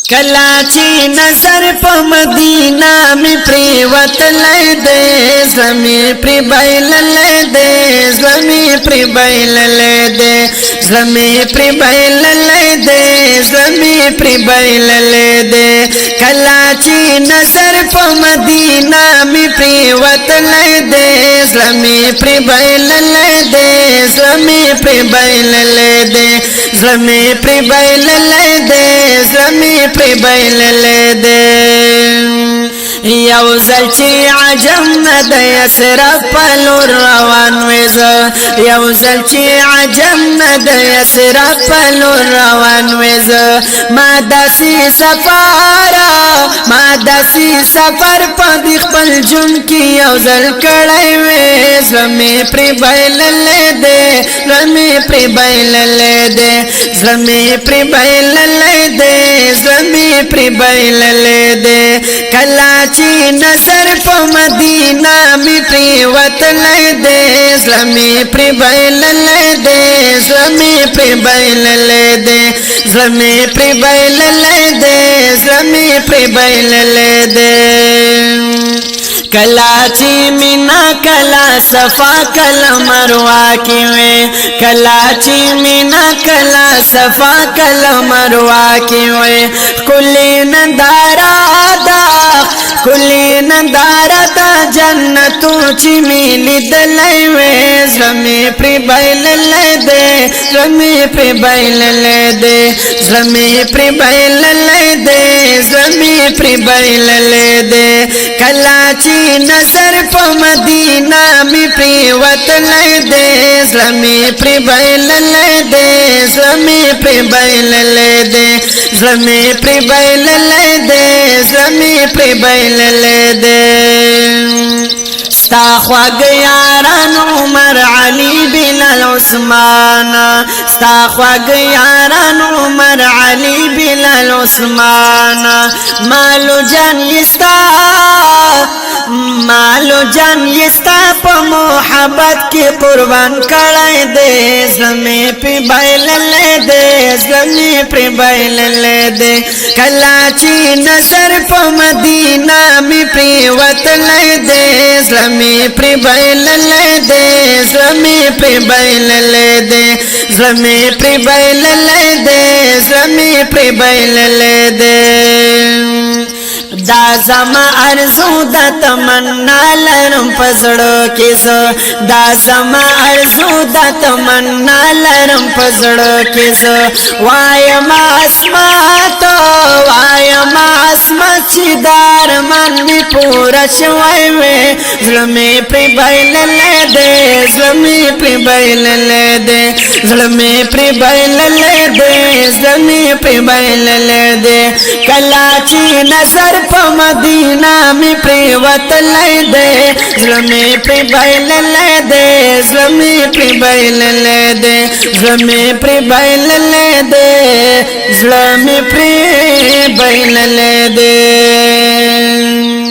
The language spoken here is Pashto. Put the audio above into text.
کلاچی نظر په مدینہ می پریوت لای دے زمی پری بایل لای دے زمی پری بایل لای دے زمی پری بایل لای دے زمی پری بایل لای دے کلاچی نظر په مدینہ می پریوت لای دے زمی پری بایل لای دے زمی پری بایل لای دے زمی پری بایل لای دے زمی پری بایل لای دے یو زل چی عجم ند یسرف پلور روان ویز یو زل چی عجم ند یسرف پلور روان ویز ما دسی سفر پا خپل جون کی یو زل کڑای ویز زمی پری بایل لای دے زمی پری بایل لای دے زمی پری بایل لای دے زمی پری بایل لای دے کلاچی نظر په مدینہ می پریوت لای دے زمی پری بایل لای دے زمی پری بایل لای دے زمی پری بایل لای دے زمی پری بایل لای دے کلاچی مینا کلا صفا کلا مروا کی وے کلاچی مینا کلا صفا کلا مروا کی وے کلی نندارا کلی نندارا دا جنتو چی میلی دلائی وے زمی پری بایل لای دے زمی پری بایل لای دے زمی پری بایل لای دے زمی پری بایل لای دے کلاچی نظر په مدینہ می پریوت لای دے زمی پری بایل لای دے زمی پری بایل لای دے زمی پری بایل لای دے زمی پری بایل لای دے ستا خواگ یاران عمر علی بلال عثمان ستا خواگ یاران عمر علی بلال عثمان مالو جان یستا پا محبت کی قربان کڑای دے زمی پی بایل لای دے زمی پی بایل لای دے کلاچی نظر پا مدینہ می پریوت لای دے زمی پی بایل لای دے زمی پی بایل لای دے زمی پی بایل لای دے زمی پی بایل لای دے دا زما ارزو دا تمنا لرم پزړو کې زه دا زما ارزو دا تمنا لرم پزړو کې زه وایم اسمت چې دار من می پورا شوی وې زلمی پری بایل لای دے زلمی پری بایل لای دے زلمی پری بایل لای دے زلمی پری بایل لای دے کلاچی نظر په مدینہ می پریوت لای دے زلمی پری بایل لای دے زلمی پری بایل لای دے زلمی پری بایل لای دے زلمی پری بایل لای دے